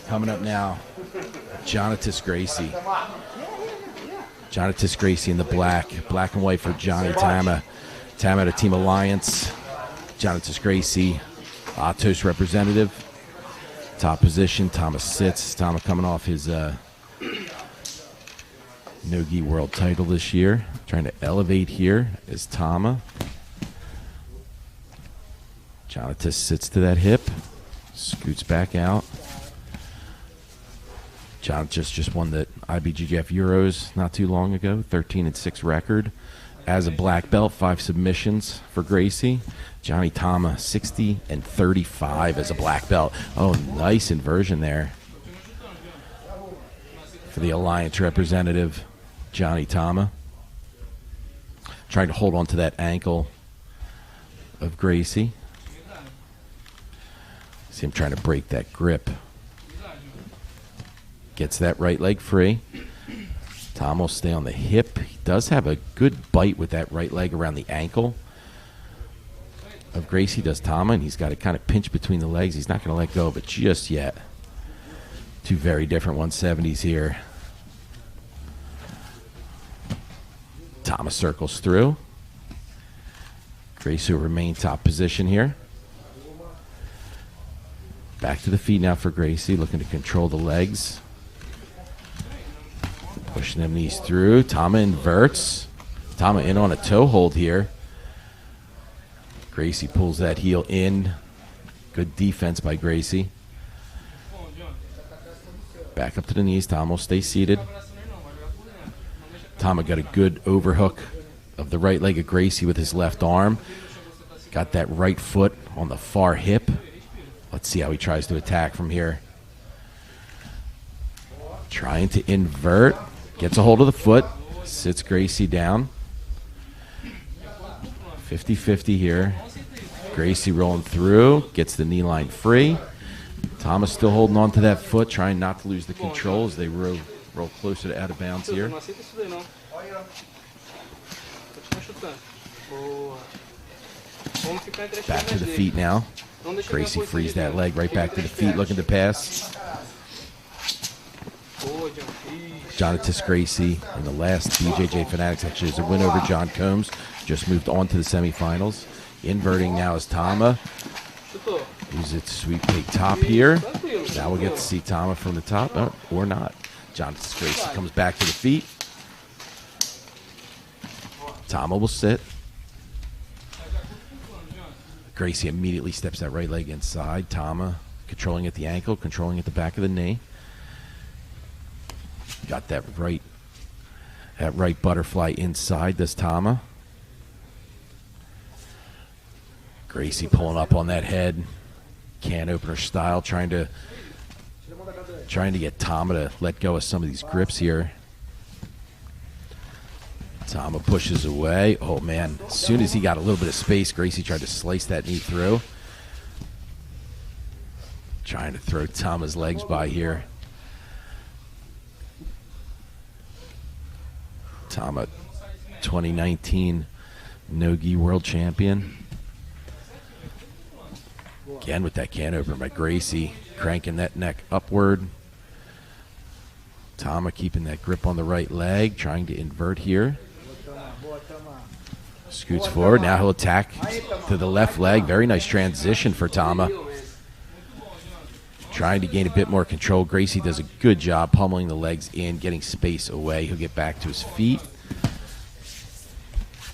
Coming up now, Jonnatas Gracie. Jonnatas Gracie in the black and white for Johnny Tama. Tama out of Team Alliance. Jonnatas Gracie, Atos representative. Top position, Tama sits. Tama coming off his no-gi world title this year. Trying to elevate here is Tama. Jonnatas sits to that hip, scoots back out. Jonnatas just won the IBJJF Euros not too long ago, 13-6 record. As a black belt, 5 submissions for Gracie. Johnny Tama, 60-35 as a black belt. Oh, nice inversion there for the Alliance representative, Johnny Tama. Trying to hold on to that ankle of Gracie. See him trying to break that grip. Gets that right leg free. Tama will stay on the hip. He does have a good bite with that right leg around the ankle of Gracie, does Tama, and he's got to kind of pinch between the legs. He's not going to let go of it just yet. Two very different 170s here. Tama circles through. Gracie will remain top position here. Back to the feet now for Gracie, looking to control the legs. Pushing them knees through. Tama inverts. Tama in on a toe hold here. Gracie pulls that heel in. Good defense by Gracie. Back up to the knees. Tama will stay seated. Tama got a good overhook of the right leg of Gracie with his left arm. Got that right foot on the far hip. Let's see how he tries to attack from here. Trying to invert. Gets a hold of the foot. Sits Gracie down. 50-50 here. Gracie rolling through. Gets the knee line free. Tama's still holding on to that foot, trying not to lose the control as they roll closer to out of bounds here. Back to the feet now. Gracie frees that leg right back to the feet, looking to pass. Jonnatas Gracie in the last BJJ Fanatics actually has a win over John Combs. Just moved on to the semifinals. Inverting now is Tama. Uses it to sweep take top here. Now we'll get to see Tama from the top, or not. Jonnatas Gracie comes back to the feet. Tama will sit. Gracie immediately steps that right leg inside. Tama controlling at the ankle, controlling at the back of the knee. Got that right butterfly inside, does Tama. Gracie pulling up on that head, can opener style, trying to get Tama to let go of some of these grips here. Tama pushes away. Oh man, as soon as he got a little bit of space, Gracie tried to slice that knee through. Trying to throw Tama's legs by here. Tama, 2019 no-gi world champion. Again with that can opener by Gracie, cranking that neck upward. Tama keeping that grip on the right leg, trying to invert here. Scoots forward, now he'll attack to the left leg. Very nice transition for Tama. Trying to gain a bit more control. Gracie does a good job pummeling the legs in, getting space away. He'll get back to his feet.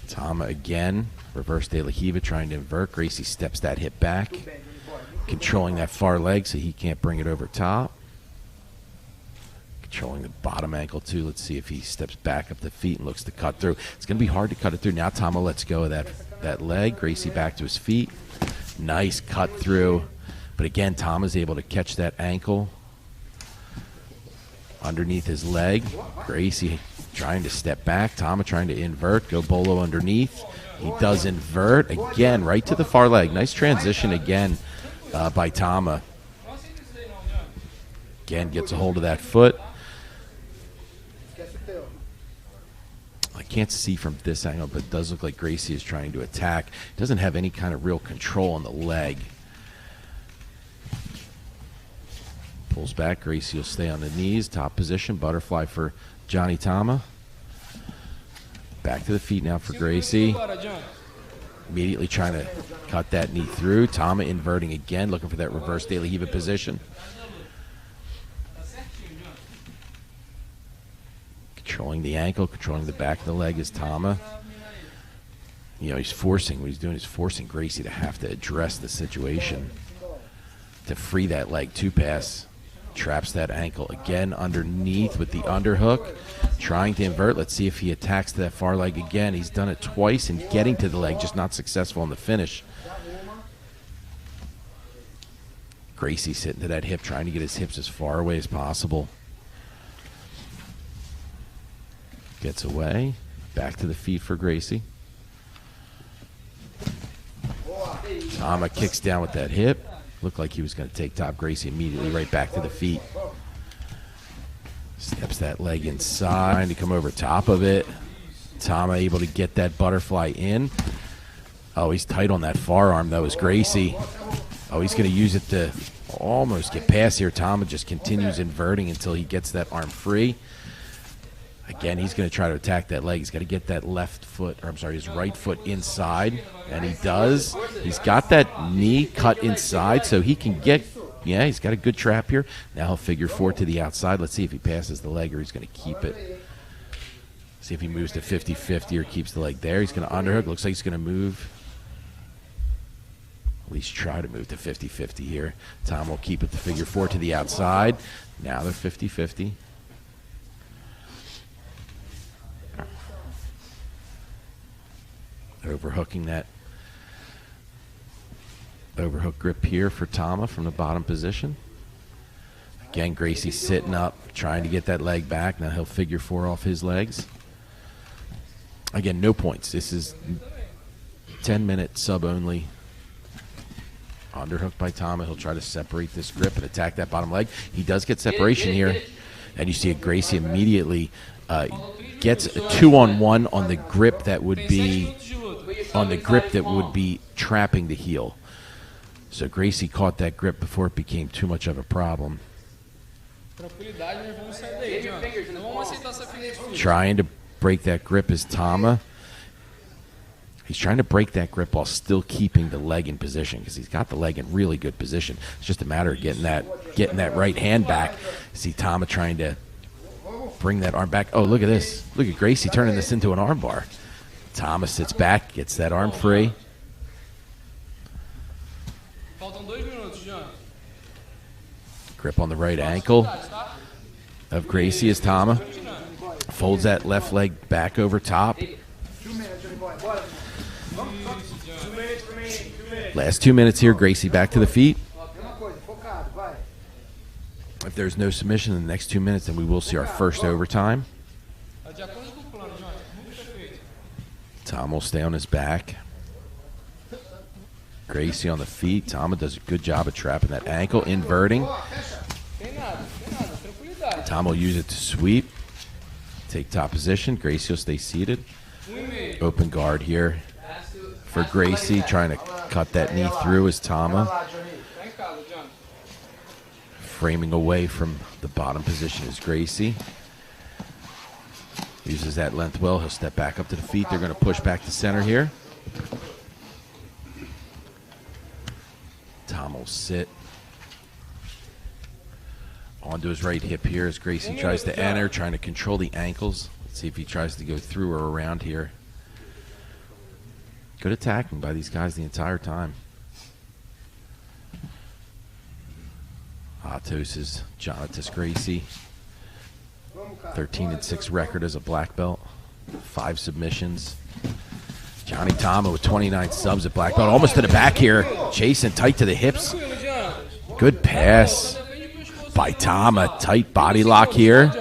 Tama again, reverse de la Hiva, trying to invert. Gracie steps that hip back, controlling that far leg so he can't bring it over top. Controlling the bottom ankle too. Let's see if he steps back up the feet and looks to cut through. It's going to be hard to cut it through. Now Tama lets go of that leg. Gracie back to his feet. Nice cut through. But again, Tama's able to catch that ankle underneath his leg. Gracie trying to step back. Tama trying to invert, go bolo underneath. He does invert. Again, right to the far leg. Nice transition again by Tama. Again, gets a hold of that foot. I can't see from this angle, but it does look like Gracie is trying to attack. Doesn't have any kind of real control on the leg. Pulls back. Gracie will stay on the knees. Top position. Butterfly for Johnny Tama. Back to the feet now for Gracie. Immediately trying to cut that knee through. Tama inverting again, looking for that reverse De La Riva position. Controlling the ankle, controlling the back of the leg is Tama. You know, he's forcing, what he's doing is forcing Gracie to have to address the situation to free that leg to pass. Traps that ankle again underneath with the underhook. Trying to invert. Let's see if he attacks that far leg again. He's done it twice and getting to the leg, just not successful in the finish. Gracie sitting to that hip, trying to get his hips as far away as possible. Gets away. Back to the feet for Gracie. Tama kicks down with that hip. Looked like he was going to take top. Gracie immediately right back to the feet. Steps that leg inside, trying to come over top of it. Tama able to get that butterfly in. Oh, he's tight on that forearm, though, is Gracie. Oh, he's going to use it to almost get past here. Tama just continues inverting until he gets that arm free. Again, he's going to try to attack that leg. He's got to get that left foot, or I'm sorry, his right foot inside, and he does. He's got that knee cut inside, so he can get, yeah, he's got a good trap here. Now he'll figure 4 to the outside. Let's see if he passes the leg or he's going to keep it. See if he moves to 50-50 or keeps the leg there. He's going to underhook. Looks like he's going to move. At least try to move to 50-50 here. Tom will keep it to figure 4 to the outside. Now they're 50-50. Overhooking that overhook grip here for Tama from the bottom position. Again, Gracie sitting up, trying to get that leg back. Now he'll figure 4 off his legs. Again, no points. This is 10-minute sub only. Underhook by Tama. He'll try to separate this grip and attack that bottom leg. He does get separation here. And you see it, Gracie immediately gets a 2-on-1 on the grip that would be trapping the heel. So Gracie caught that grip before it became too much of a problem. Trying to break that grip is Tama. He's trying to break that grip while still keeping the leg in position because he's got the leg in really good position. It's just a matter of getting that right hand back. See Tama trying to bring that arm back. Oh, look at this. Look at Gracie turning this into an arm bar. Tama sits back, gets that arm free. Grip on the right ankle of Gracie as Tama folds that left leg back over top. Last 2 minutes here, Gracie back to the feet. If there's no submission in the next 2 minutes, then we will see our first overtime. Tom will stay on his back. Gracie on the feet. Tama does a good job of trapping that ankle, inverting. Tom will use it to sweep. Take top position. Gracie will stay seated. Open guard here for Gracie, trying to cut that knee through as Tama. Framing away from the bottom position is Gracie. Uses that length well. He'll step back up to the feet. They're going to push back to center here. Tom will sit onto his right hip here as Gracie tries to enter, trying to control the ankles. Let's see if he tries to go through or around here. Good attacking by these guys the entire time. Atos is Jonnatas Gracie. 13-6 record as a black belt. 5 submissions. Johnny Tama with 29 subs at black belt. Almost to the back here. Chasing tight to the hips. Good pass by Tama. Tight body lock here.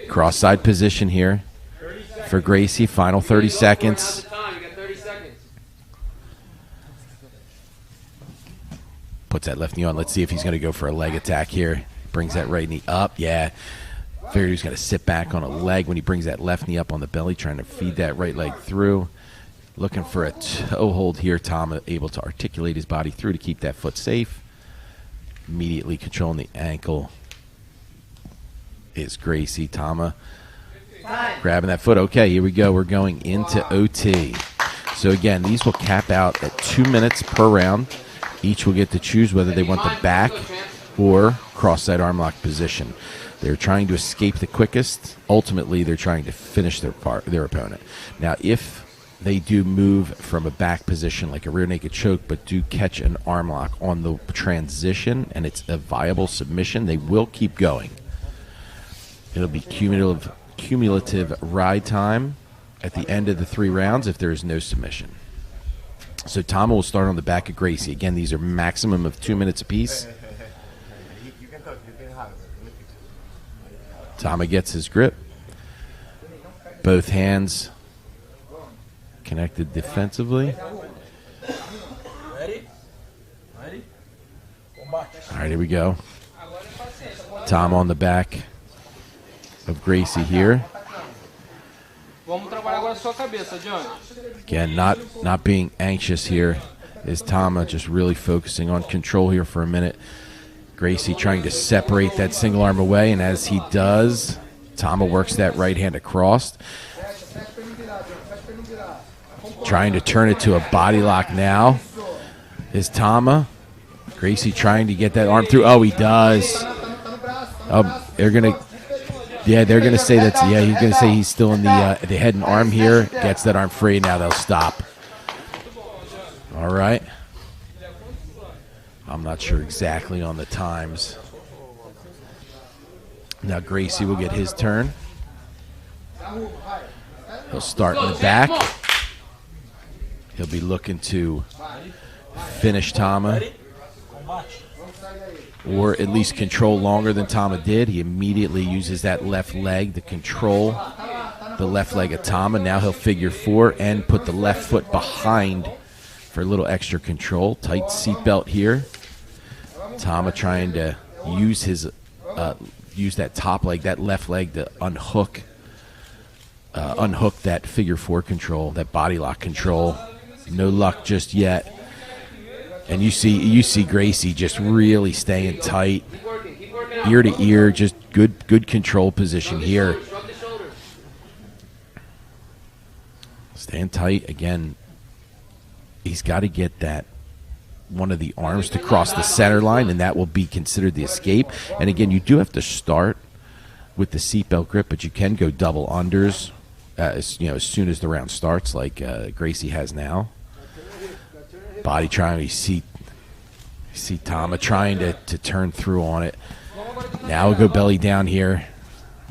Cross-side position here for Gracie. Final 30 seconds. Puts that left knee on. Let's see if he's going to go for a leg attack here. Brings that right knee up. Yeah. Figured he was going to sit back on a leg when he brings that left knee up on the belly, trying to feed that right leg through. Looking for a toe hold here. Tama able to articulate his body through to keep that foot safe. Immediately controlling the ankle is Gracie. Tama grabbing that foot. Okay, here we go. We're going into OT. So again, these will cap out at 2 minutes per round. Each will get to choose whether they want the back or cross-side arm lock position. They're trying to escape the quickest. Ultimately, they're trying to finish their opponent. Now, if they do move from a back position like a rear naked choke, but do catch an arm lock on the transition and it's a viable submission, they will keep going. It'll be cumulative ride time at the end of the 3 rounds if there is no submission. So Tama will start on the back of Gracie. Again, these are maximum of 2 minutes apiece. Tama gets his grip. Both hands connected defensively. All right, here we go. Tama on the back of Gracie here. Again, not being anxious here is Tama, just really focusing on control here for a minute. Gracie trying to separate that single arm away, and as he does, Tama works that right hand across. Trying to turn it to a body lock now is Tama. Gracie trying to get that arm through. Oh, he does. They're gonna say that's, yeah, he's gonna say he's still in the head and arm here. Gets that arm free. Now they'll stop. All right. I'm not sure exactly on the times. Now Gracie will get his turn. He'll start in the back. He'll be looking to finish Tama, or at least control longer than Tama did. He immediately uses that left leg to control the left leg of Tama. Now he'll figure 4 and put the left foot behind for a little extra control. Tight seatbelt here. Tama trying to use his use that top leg, that left leg, to unhook that figure 4 control, that body lock control. No luck just yet. And you see Gracie just really staying tight, ear to ear, just good control position here. Staying tight again. He's got to get that one of the arms to cross the center line, and that will be considered the escape. And again, you do have to start with the seatbelt grip, but you can go double unders as soon as the round starts, like Gracie has now. Body trying, you see Tama trying to turn through on it. Now we'll go belly down here.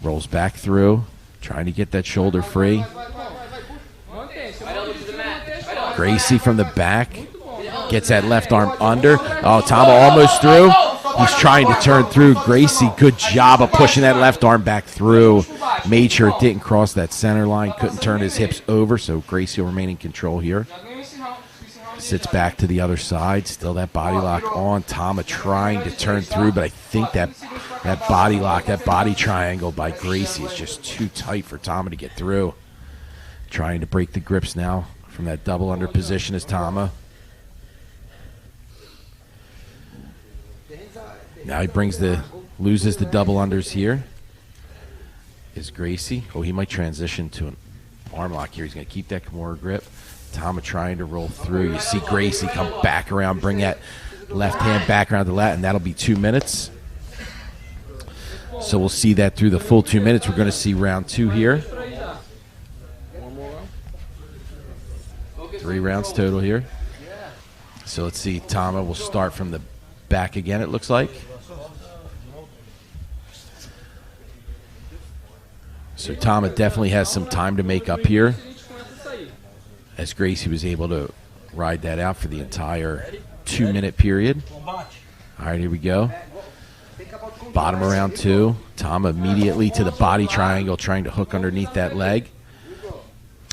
Rolls back through, trying to get that shoulder free. Gracie from the back gets that left arm under. Oh, Tama almost through. He's trying to turn through. Gracie, good job of pushing that left arm back through. Made sure it didn't cross that center line. Couldn't turn his hips over, so Gracie will remain in control here. Sits back to the other side. Still that body lock on. Tama trying to turn through, but I think that body lock, that body triangle by Gracie is just too tight for Tama to get through. Trying to break the grips now from that double under position is Tama. Now he loses the double unders here. Is Gracie. Oh, he might transition to an arm lock here. He's going to keep that Kimura grip. Tama trying to roll through. You see Gracie come back around, bring that left hand back around the lat, and that'll be 2 minutes. So we'll see that through the full 2 minutes. We're going to see round 2 here. 3 rounds total here. So let's see. Tama will start from the back again, it looks like. So Tama definitely has some time to make up here, as Gracie was able to ride that out for the entire 2 minute period. All right, here we go. Bottom of round 2. Tama immediately to the body triangle, trying to hook underneath that leg.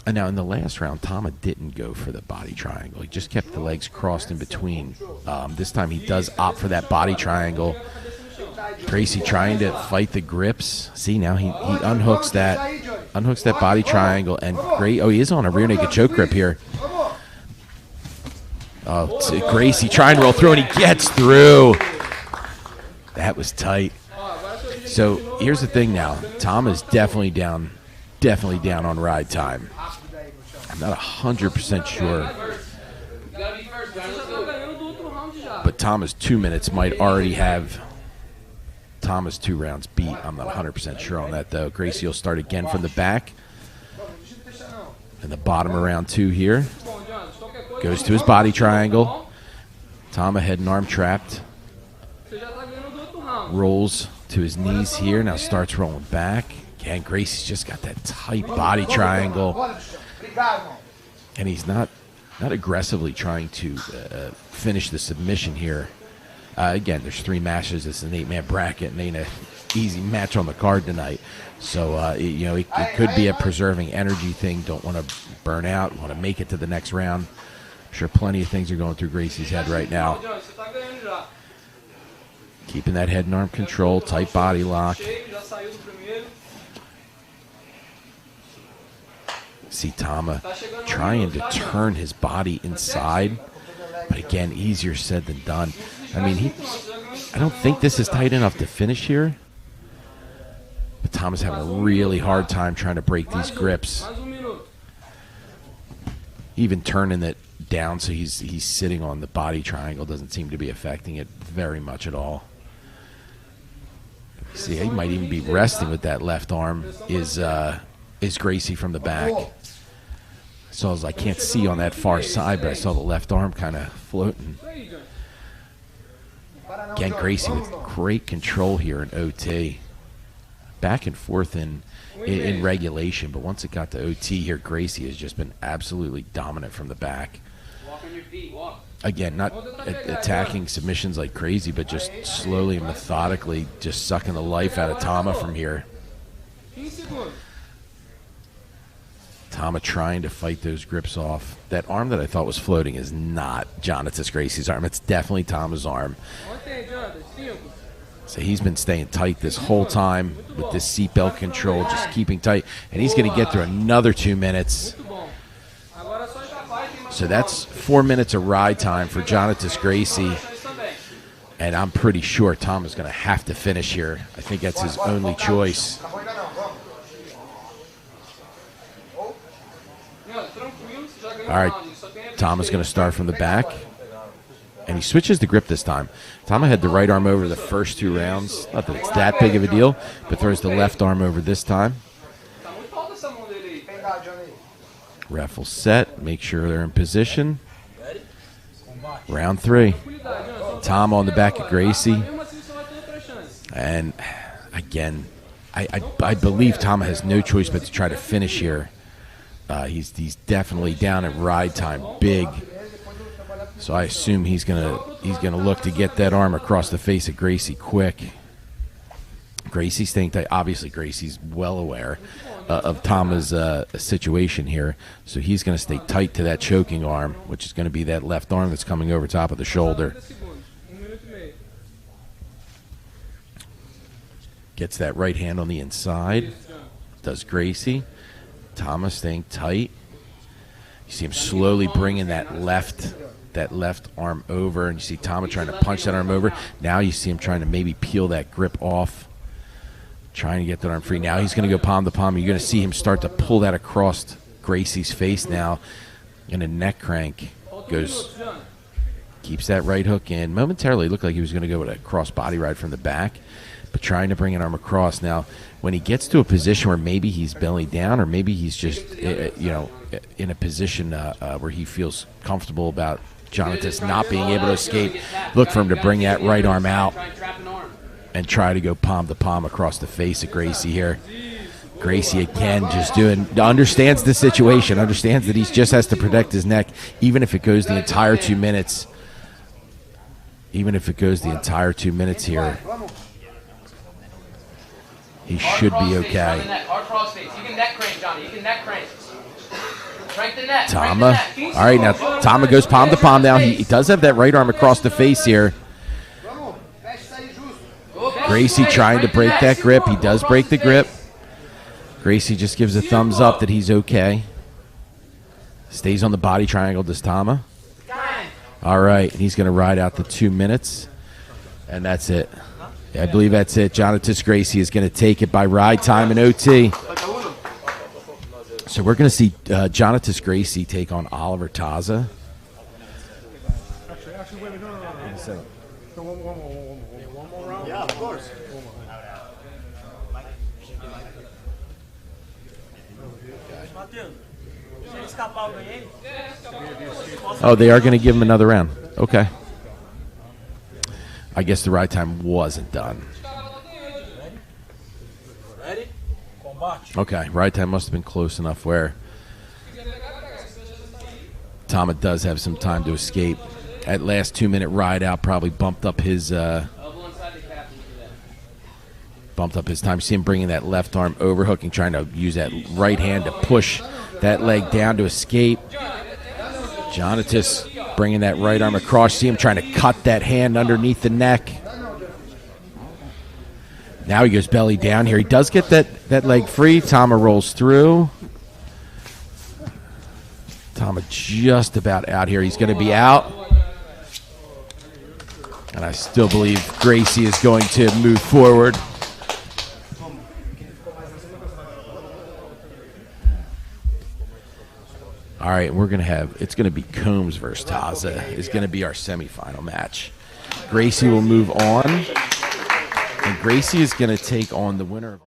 And now in the last round, Tama didn't go for the body triangle. He just kept the legs crossed in between. This time he does opt for that body triangle. Gracie trying to fight the grips. See, now he unhooks that unhooks that body triangle, and great. Oh, he is on a rear naked choke grip here. Oh, Gracie trying to roll through, and he gets through. That was tight. So here's the thing now. Tama's definitely down on ride time. I'm not 100% sure. But Tama's 2 minutes might already have Tama's 2 rounds beat. I'm not 100% sure on that, though. Gracie will start again from the back. And the bottom of round 2 here. Goes to his body triangle. Tama head and arm trapped. Rolls to his knees here. Now starts rolling back. Again, Gracie's just got that tight body triangle. And he's not aggressively trying to finish the submission here. Again, there's 3 matches. It's an 8-man bracket, and ain't an easy match on the card tonight. So, it could be a preserving energy thing. Don't want to burn out. Want to make it to the next round. I'm sure plenty of things are going through Gracie's head right now. Keeping that head and arm control, tight body lock. See Tama trying to turn his body inside, but again, easier said than done. I mean, I don't think this is tight enough to finish here, but Tama's having a really hard time trying to break these grips. Even turning it down so he's sitting on the body triangle doesn't seem to be affecting it very much at all. See, he might even be resting with that left arm. Is Gracie from the back? So I can't see on that far side, but I saw the left arm kind of floating. Again, Gracie with great control here in OT. Back and forth in regulation, but once it got to OT here, Gracie has just been absolutely dominant from the back. Again, not attacking submissions like crazy, but just slowly and methodically just sucking the life out of Tama from here. Tama trying to fight those grips off. That arm that I thought was floating is not Jonnatas Gracie's arm. It's definitely Tama's arm. So he's been staying tight this whole time with this seatbelt control, just keeping tight. And he's going to get through another 2 minutes. So that's 4 minutes of ride time for Jonnatas Gracie. And I'm pretty sure Tama's going to have to finish here. I think that's his only choice. All right, Tama's going to start from the back. And he switches the grip this time. Tama had the right arm over the first 2 rounds. Not that it's that big of a deal, but throws the left arm over this time. Ref will set, make sure they're in position. Round 3. Tama on the back of Gracie. And again, I believe Tama has no choice but to try to finish here. He's definitely down at ride time, big. So I assume he's gonna look to get that arm across the face of Gracie quick. Gracie's staying tight. Obviously, Gracie's well aware of Tama's situation here, so he's going to stay tight to that choking arm, which is going to be that left arm that's coming over top of the shoulder. Gets that right hand on the inside. Does Gracie. Tama staying tight. You see him slowly bringing that left arm over, and you see Tama trying to punch that arm over. Now you see him trying to maybe peel that grip off, trying to get that arm free. Now he's going to go palm to palm. You're going to see him start to pull that across Gracie's face now, and a neck crank goes, keeps that right hook in. Momentarily, it looked like he was going to go with a cross body ride from the back, but trying to bring an arm across. Now, when he gets to a position where maybe he's belly down, or maybe he's just in a position where he feels comfortable about Jonnatas not being able to escape, look for him to bring that right arm out and try to go palm to palm across the face of Gracie here. Gracie again just understands the situation, understands that he just has to protect his neck, even if it goes the entire 2 minutes. Even if it goes the entire 2 minutes here, he should be okay. Tama. All right, now Tama goes palm to palm now. He does have that right arm across the face here. Gracie trying to break that grip. He does break the grip. Gracie just gives a thumbs up that he's okay. Stays on the body triangle, does Tama. All right, and he's going to ride out the 2 minutes, and that's it. Yeah, I believe that's it. Jonnatas Gracie is going to take it by ride time and OT. So we're going to see Jonnatas Gracie take on Oliver Taza. Yeah, of course. Oh, they are going to give him another round. Okay. I guess the ride time wasn't done. Okay, ride time must have been close enough where Tama does have some time to escape. That last 2 minute ride out probably bumped up his time. You see him bringing that left arm overhooking, trying to use that right hand to push that leg down to escape. Jonnatas bringing that right arm across. See him trying to cut that hand underneath the neck. Now he goes belly down here. He does get that leg free. Tama rolls through. Tama just about out here. He's going to be out. And I still believe Gracie is going to move forward. All right, we're going to have, it's going to be Combs versus Taza is going to be our semifinal match. Gracie will move on, and Gracie is going to take on the winner of